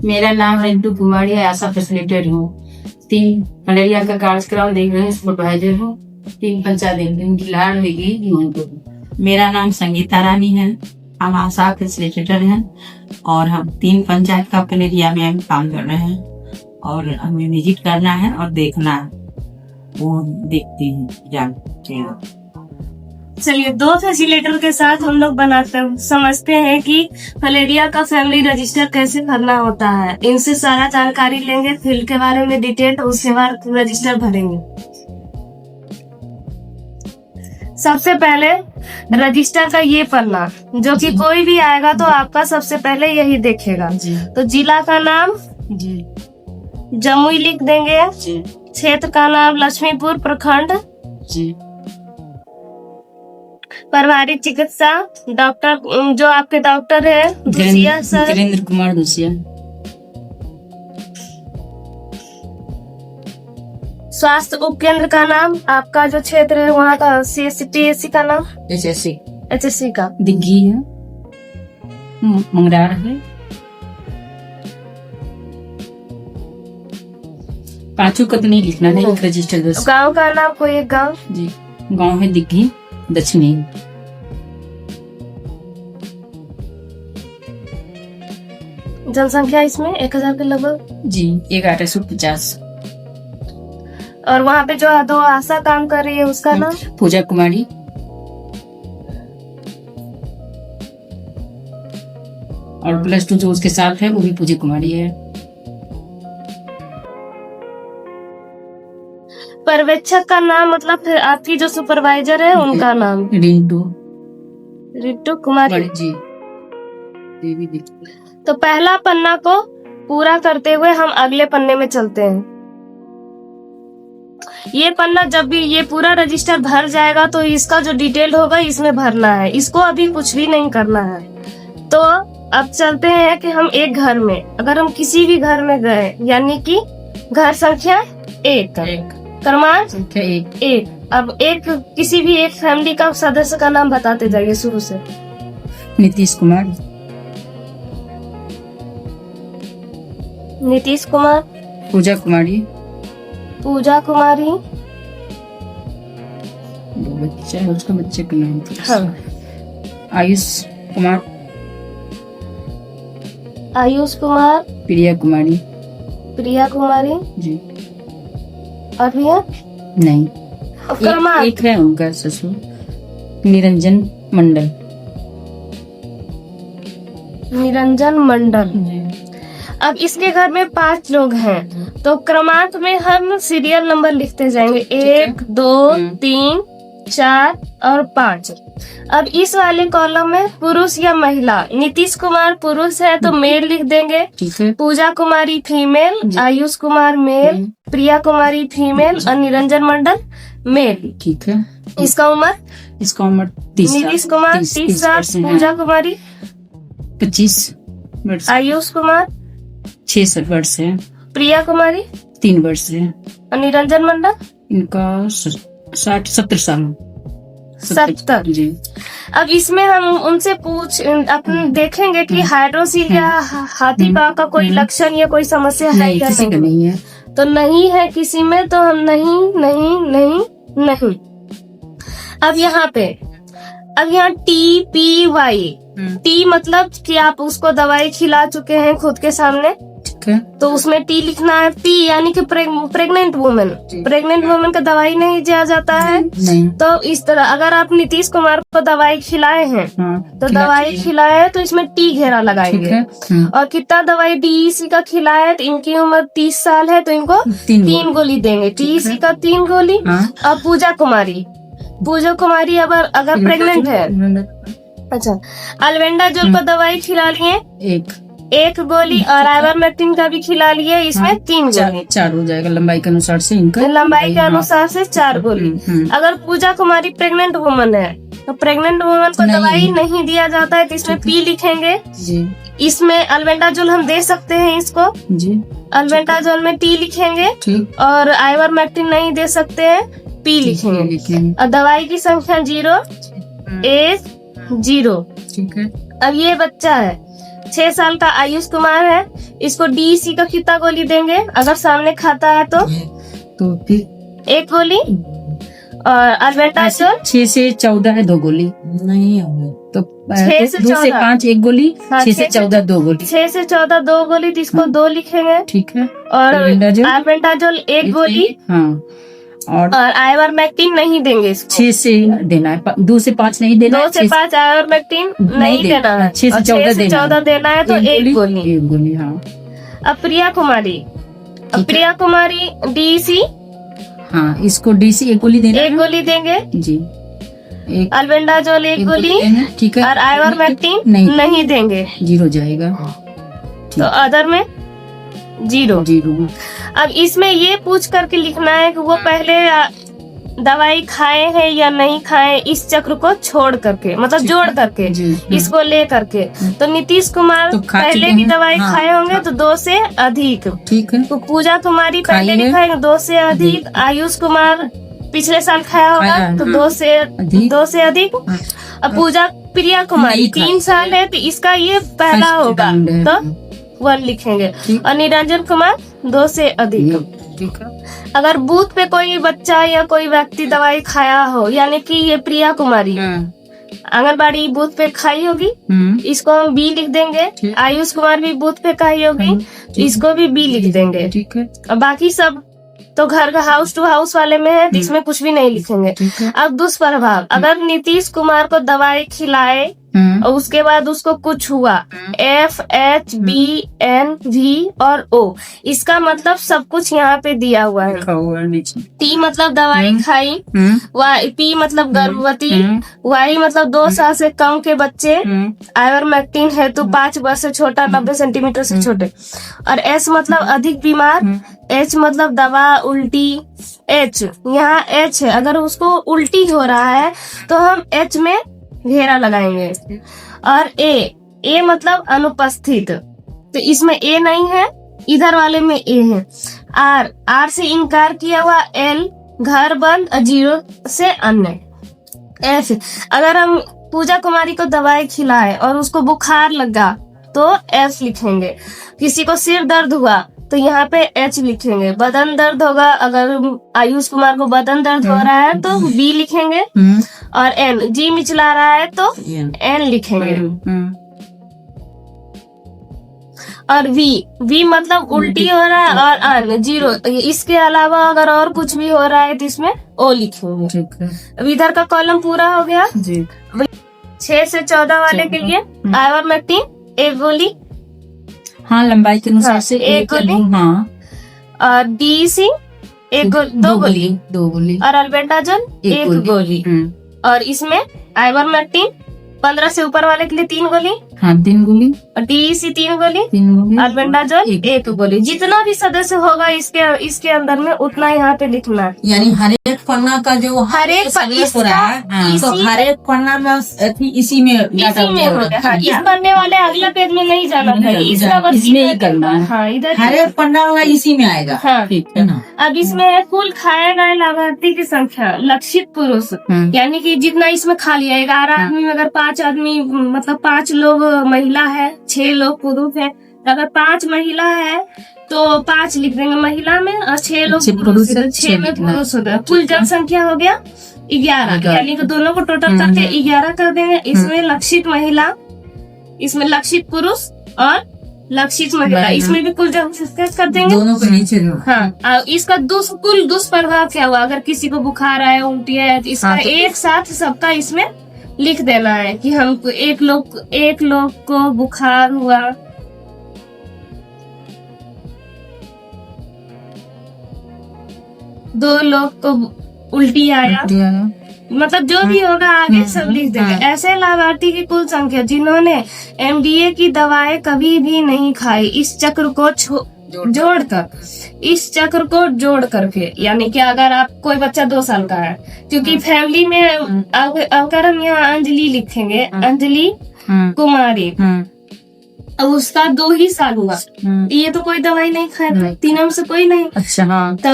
मेरा नाम रिंटू कुमारी है, आशा फैसिलिटेटर हूँ। 3 मलेरिया का कार्यक्रम देख रहे हैं, सुपरवाइजर हूँ। 3 पंचायत देख रहे हैं, गिलाड़ होगी। मेरा नाम संगीता रानी है, हम आशा फैसिलिटेटर हैं और हम 3 पंचायत का मलेरिया में हम काम कर रहे हैं और हमें विजिट करना है और देखना है, वो देखते हैं जानते हैं। चलिए, 2 फैसिलिटेटर के साथ हम लोग समझते हैं कि मलेरिया का फैमिली रजिस्टर कैसे भरना होता है। इनसे सारा जानकारी लेंगे, फील्ड के बारे में डिटेल, उसके बाद रजिस्टर भरेंगे। सबसे पहले रजिस्टर का ये पन्ना, जो कि कोई भी आएगा तो आपका सबसे पहले यही देखेगा। तो जिला का नाम जमुई लिख देंगे, क्षेत्र का नाम लक्ष्मीपुर प्रखंड, पारिवारिक चिकित्सा, डॉक्टर जो आपके डॉक्टर है दुसिया सर, वीरेंद्र कुमार दुसिया। स्वास्थ्य उपकेंद्र का नाम, आपका जो क्षेत्र है वहाँ का CSC का नाम, HSC का दिग्गी है, मंगरार है। 5 को तो नहीं लिखना है, एक रजिस्टर दो। गांव का नाम, कोई एक गांव जी, गांव है दिग्गी दक्षिणी। जनसंख्या इसमें 1000 के लगभग जी, 1150। और वहाँ पे जो 2 आशा काम कर रही है उसका नाम पूजा कुमारी। और +2 जो उसके साथ है वो भी पूजा कुमारी है। पर्यवेक्षक का नाम, मतलब आपकी जो सुपरवाइजर है उनका नाम रिंटू कुमारी जी। तो पहला पन्ना को पूरा करते हुए हम अगले पन्ने में चलते हैं। ये पन्ना जब भी ये पूरा रजिस्टर भर जाएगा तो इसका जो डिटेल होगा इसमें भरना है, इसको अभी कुछ भी नहीं करना है। तो अब चलते हैं कि हम एक घर में, अगर हम किसी भी घर में गए, यानी कि घर संख्या 1 क्रमांक संख्या 1। अब किसी भी एक फैमिली का सदस्य का नाम बताते जाइए शुरू से। नीतीश कुमार, नीतीश कुमार, पूजा कुमारी, पूजा कुमारी, बच्चा है उसका बच्चे का नाम आयुष कुमार, आयुष कुमार, प्रिया कुमारी, प्रिया कुमारी जी। और भैया नहीं, क्रमांक एक है उनका ससुर निरंजन मंडल। निरंजन मंडल। अब इसके घर में 5 लोग हैं, तो क्रमांक में हम सीरियल नंबर लिखते जाएंगे, 1 2 3 4 और 5। अब इस वाले कॉलम में पुरुष या महिला, नीतीश कुमार पुरुष है तो मेल लिख देंगे, पूजा कुमारी female, Ayush Kumar mail, Priya Kumari female और निरंजन मंडल मेल। ठीक है। इसका उम्र 30। नीतीश कुमार 30 साल, पूजा कुमारी 25 वर्ष, आयुष कुमार 6 वर्ष है, प्रिया कुमारी 3 वर्ष है और निरंजन मंडल इनका 70 साल। 70 जी। अब इसमें हम उनसे अपन देखेंगे कि हाइड्रोसील या हाथी पाँव का कोई लक्षण या कोई समस्या है या किसी का नहीं है। तो नहीं है किसी में, तो हम नहीं। अब यहाँ TPY, T मतलब कि आप उसको दवाई खिला चुके हैं खुद के सामने, तो उसमें T लिखना है। P यानी कि प्रेग्नेंट वुमेन का दवाई नहीं दिया जाता है। तो इस तरह अगर आप नीतीश कुमार को दवाई खिलाए हैं तो दवाई खिलाए तो इसमें T घेरा लगाएंगे। और कितना दवाई DEC का खिलाया है, तो इनकी उम्र 30 साल है तो इनको 3 गोली देंगे, DEC का 3 गोली। और पूजा कुमारी अगर प्रेग्नेंट है, अच्छा, अल्बेंडाजोल का दवाई खिला लिए 1 गोली और आइवरमेक्टिन का भी खिला लिए, इसमें 3 गोली, 4 हो जाएगा लंबाई के अनुसार से इनका, लंबाई के अनुसार से 4 गोली। अगर पूजा कुमारी प्रेग्नेंट वुमन है तो प्रेग्नेंट वुमन को दवाई नहीं दिया जाता है, तो इसमें P लिखेंगे जी। इसमें अल्बेंडाजोल हम दे सकते हैं इसको जी, अल्बेंडाजोल में T लिखेंगे और आइवरमेक्टिन नहीं दे सकते हैं, P लिखेंगे। और दवाई की संख्या 0 1 0। ठीक है। अब ये बच्चा है 6 साल का आयुष कुमार है, इसको DEC का कितना गोली देंगे अगर सामने खाता है तो? फिर 1 गोली। और अल्बेंडाजोल 6 से 14 है 2 गोली। नहीं होंगे तो 6 से 2 से 5 1 गोली, हाँ, 6 से 14 2 गोली। 6 से 14 2 गोली, तो इसको 2 लिखेंगे। ठीक है। और अल्बेंडाजोल 1 गोली। हाँ। और आइवरमेक्टिन नहीं देंगे इसको। 6 से देना है, 2 से 5 नहीं देना है। 2 से 5 आइवरमेक्टिन नहीं देना है। 6 से 14 देना है तो 1 गोली। 1 गोली। हाँ। अब प्रिया कुमारी DEC। हाँ, इसको DC 1 गोली देना 1 गोली देंगे जी। अल्बेंडाजोल 1 गोली। ठीक है। और आइवरमेक्टिन नहीं देंगे, 0 जाएगा। तो अदर में 0। अब इसमें ये पूछ करके लिखना है कि वो पहले दवाई खाए हैं या नहीं खाए, इस चक्र को छोड़ करके, मतलब जोड़ करके, इसको ले करके। तो नीतीश कुमार तो पहले की दवाई खाए होंगे तो 2 से अधिक। ठीक है। तो पूजा कुमारी पहले की खाएंगे 2 से अधिक। आयुष कुमार पिछले साल खाया होगा तो 2 से अधिक। अब प्रिया कुमारी 3 साल है तो इसका ये पहला होगा तो 1 लिखेंगे। और निरंजन कुमार 2 से अधिक। ठीक है। अगर बूथ पे कोई बच्चा या कोई व्यक्ति दवाई खाया हो, यानी कि ये प्रिया कुमारी आंगनबाड़ी बूथ पे खाई होगी, इसको हम B लिख देंगे। आयुष कुमार भी बूथ पे खाई होगी, इसको भी B लिख देंगे। ठीक है। और बाकी सब तो घर का हाउस टू हाउस वाले में है, तो इसमें कुछ भी नहीं लिखेंगे। अब दुष्प्रभाव, अगर नीतीश कुमार को दवाई खिलाए और उसके बाद उसको कुछ हुआ, F H B N V और O, इसका मतलब सब कुछ यहाँ पे दिया हुआ है। T मतलब दवाई खाई, P मतलब गर्भवती, Y मतलब 2 साल से कम के बच्चे, आइवरमेक्टिन है तो 5 वर्ष से छोटा, 90 सेंटीमीटर से छोटे, और S मतलब अधिक बीमार, H मतलब दवा, उल्टी, H यहाँ H है, अगर उसको उल्टी हो रहा है तो हम H में घेरा लगाएंगे। और A मतलब अनुपस्थित, तो इसमें A नहीं है, इधर वाले में A है। R से इनकार किया हुआ, L घर बंद, 0 से अन्य। F अगर हम पूजा कुमारी को दवाई खिलाए और उसको बुखार लगा तो F लिखेंगे। किसी को सिर दर्द हुआ तो यहाँ पे H लिखेंगे। बदन दर्द होगा, अगर आयुष कुमार को बदन दर्द हो रहा है तो B लिखेंगे। और N जी मिचला रहा है तो N लिखेंगे। और V मतलब उल्टी हो रहा है और अन 0, इसके अलावा अगर और कुछ भी हो रहा है तो इसमें O लिखेंगे। अब इधर का कॉलम पूरा हो गया जी। 6 से 14 वाले के लिए आइवरमेक्टिन 1 गोली, हाँ लंबाई के अनुसार से 1 गोली। हाँ। और DEC 2 गोली और अल्बेंडाजोल 1 गोली। और इसमें आइवरमेक्टिन 15 से ऊपर वाले के लिए 3 गोली, हाँ 3 गोली, और DEC 3 गोली, अल्बेंडाजोल 1 गोली। जितना भी सदस्य होगा इसके अंदर में उतना यहाँ पे लिखना है। यानी हर एक पन्ना का जो हर एक हो रहा है तो हर एक पन्ना में इसी में होगा। इस पन्ने वाले अगला पेज में नहीं जाना है, इसमें ही करना है। हाँ, इधर हर एक पन्ना वाला इसी में आएगा। हाँ, ठीक है ना। अब इसमें कुल खाए गए लाभार्थी की संख्या, लक्षित पुरुष, यानी कि जितना इसमें खा लिया, 11 आदमी में अगर 5 आदमी मतलब 5 लोग महिला है, 6 लोग पुरुष है, अगर 5 महिला है तो 5 लिख देंगे महिला में, और 6 लोग पुरुष, 6 में पुरुष होता है। कुल जनसंख्या हो गया 11, यानी कि दोनों को टोटल करके 11 कर देंगे। इसमें लक्षित महिला, इसमें लक्षित पुरुष और लक्षित महिला, इसमें भी कुल जनसंख्या कर देंगे दोनों को नीचे। हाँ, इसका कुल दुष्प्रभाव क्या हुआ, अगर किसी को बुखार आए, उल्टी है, तो इसका एक साथ सबका इसमें लिख देना है कि हमको एक लोग को बुखार हुआ, दो लोग को उल्टी आया, मतलब जो भी होगा आगे सब लिख देंगे। ऐसे लाभार्थी की कुल संख्या जिन्होंने MDA की दवाएं कभी भी नहीं खाई, इस चक्र को जोड़ करके, यानी कि अगर आप कोई बच्चा 2 साल का है, क्योंकि फैमिली में अगर हम यहाँ अंजलि लिखेंगे, अंजलि कुमारी, अब उसका 2 ही साल हुआ, ये तो कोई दवाई नहीं खाएगा, नहीं। तीनों में से कोई नहीं। अच्छा हाँ। तो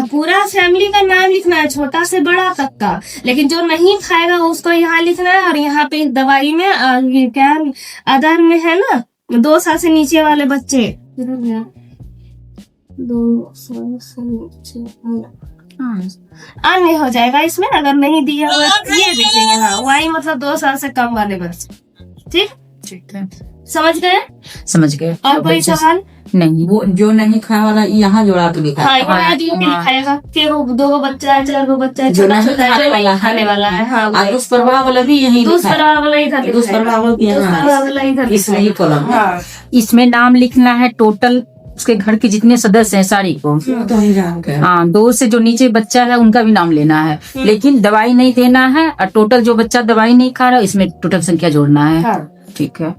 पूरा फैमिली का नाम लिखना है, छोटा से बड़ा तक का, लेकिन जो नहीं खाएगा उसको यहाँ लिखना है। और यहाँ पे दवाई में ये क्या अदर में है ना, 2 साल से नीचे वाले बच्चे, 2 साल से नीचे अन्य हो जाएगा इसमें, अगर नहीं दिया हुआ तो ये देखेंगे। हाँ, वाई मतलब 2 साल से कम वाले बच्चे। ठीक ठीक है, समझ गए? समझ गए। और कोई सवाल? नहीं, वो जो नहीं खाने वाला यहाँ जोड़ा के लिखा हाँ, है। यहाँ आदमी के लिखाएगा कि वो 2 बच्चा है, 4 बच्चा है, जो छोटा नहीं छोटा खाने वाला है। खाने वाला है। हाँ, और दुष्प्रभाव वाला भी यही लिखा है। दुष्प्रभाव वाला इधर लिखा है। दुष्प्रभाव वाला यहाँ दुष्प्रभाव वाला इधर इसमें ही लिखा है। कॉलम। हाँ, इसमें नाम लिखना है टोटल उसके घर के जितने सदस्य हैं सारी को। तो ही जानते हैं। हाँ, 2 से जो नीचे बच्चा है उनका भी नाम लेना है, लेकिन दवाई नहीं देना है। और टोटल जो बच्चा दवाई नहीं खा रहा इसमें टोटल संख्या जोड़ना है। हाँ। ठीक है।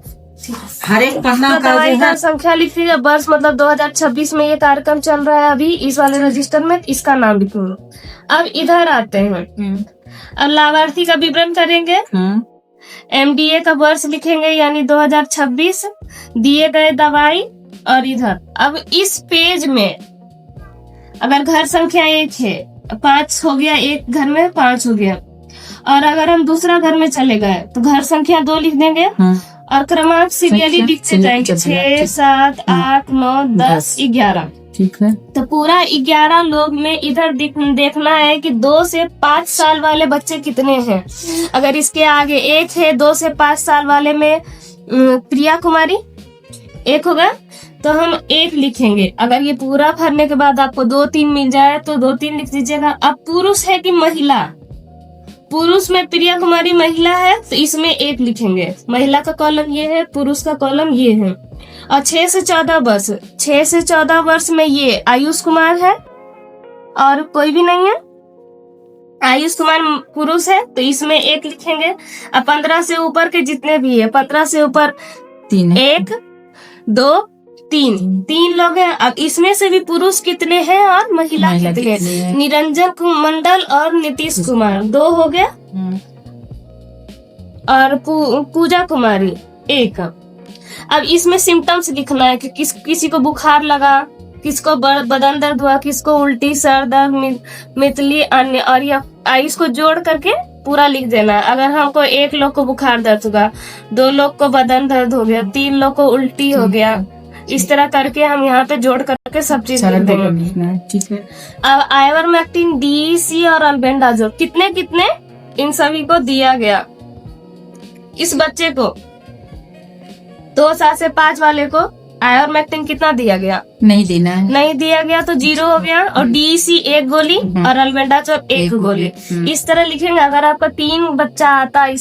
हर एक पन्ना तो का दवाई जो का है संख्या लिखिएगा। वर्ष मतलब 2026 में ये कार्यक्रम चल रहा है अभी इस वाले रजिस्टर में, इसका नाम लिखूंगा। अब इधर आते हैं, अब लाभार्थी का विवरण करेंगे। एमडीए का वर्ष लिखेंगे यानी 2026, दिए गए दवाई। और इधर अब इस पेज में अगर घर संख्या 1 है, 5 हो गया, एक घर में 5 हो गया। और अगर हम दूसरा घर में चले गए तो घर संख्या 2 लिख देंगे और क्रमांक सीरियली लिखते जाएंगे, 6, 7, 8, 9, 10, 11। ठीक है। तो पूरा 11 लोग में इधर देखना है कि 2 से 5 साल वाले बच्चे कितने हैं। अगर इसके आगे 1 है, 2 से 5 साल वाले में प्रिया कुमारी 1 होगा, तो हम 1 लिखेंगे। अगर ये पूरा भरने के बाद आपको 2, 3 मिल जाए तो 2, 3 लिख दीजिएगा। अब पुरुष है कि महिला, पुरुष में प्रिया कुमारी महिला है तो इसमें 1 लिखेंगे। महिला का कॉलम ये है, पुरुष का कॉलम ये है। और 6 से 14 वर्ष, 6 से 14 वर्ष में ये आयुष कुमार है और कोई भी नहीं है। आयुष कुमार पुरुष है तो इसमें 1 लिखेंगे। और 15 से ऊपर के जितने भी है, 15 से ऊपर 3 1, 2, 3 लोग हैं। अब इसमें से भी पुरुष कितने हैं और महिला कितने हैं? निरंजन मंडल और नीतीश कुमार 2 हो गया। और पूजा कुमारी 1। अब इसमें सिम्टम्स लिखना है कि किसी को बुखार लगा, किसको बदन दर्द हुआ, किसको उल्टी, सर दर्द, मितली, अन्य। और यह आयुष को जोड़ करके पूरा लिख देना। अगर हमको 1 लोग को बुखार दर्द होगा, 2 लोग को बदन दर्द हो गया, 3 लोग को उल्टी हो गया, इस तरह करके हम यहाँ पे जोड़ करके सब चीज लिख देंगे। ठीक है। अब आइवरमेक्टिन, DEC और अल्बेंडाजोल कितने कितने इन सभी को दिया गया। इस बच्चे को 2 साल से 5 वाले को आइवरमेक्टिन कितना दिया गया? नहीं देना है। नहीं दिया गया तो 0 हो गया। और DEC 1 गोली और अल्बेंडाजोल 1 गोली। इस तरह लिखेंगे। अगर आपका 3 बच्चा आता है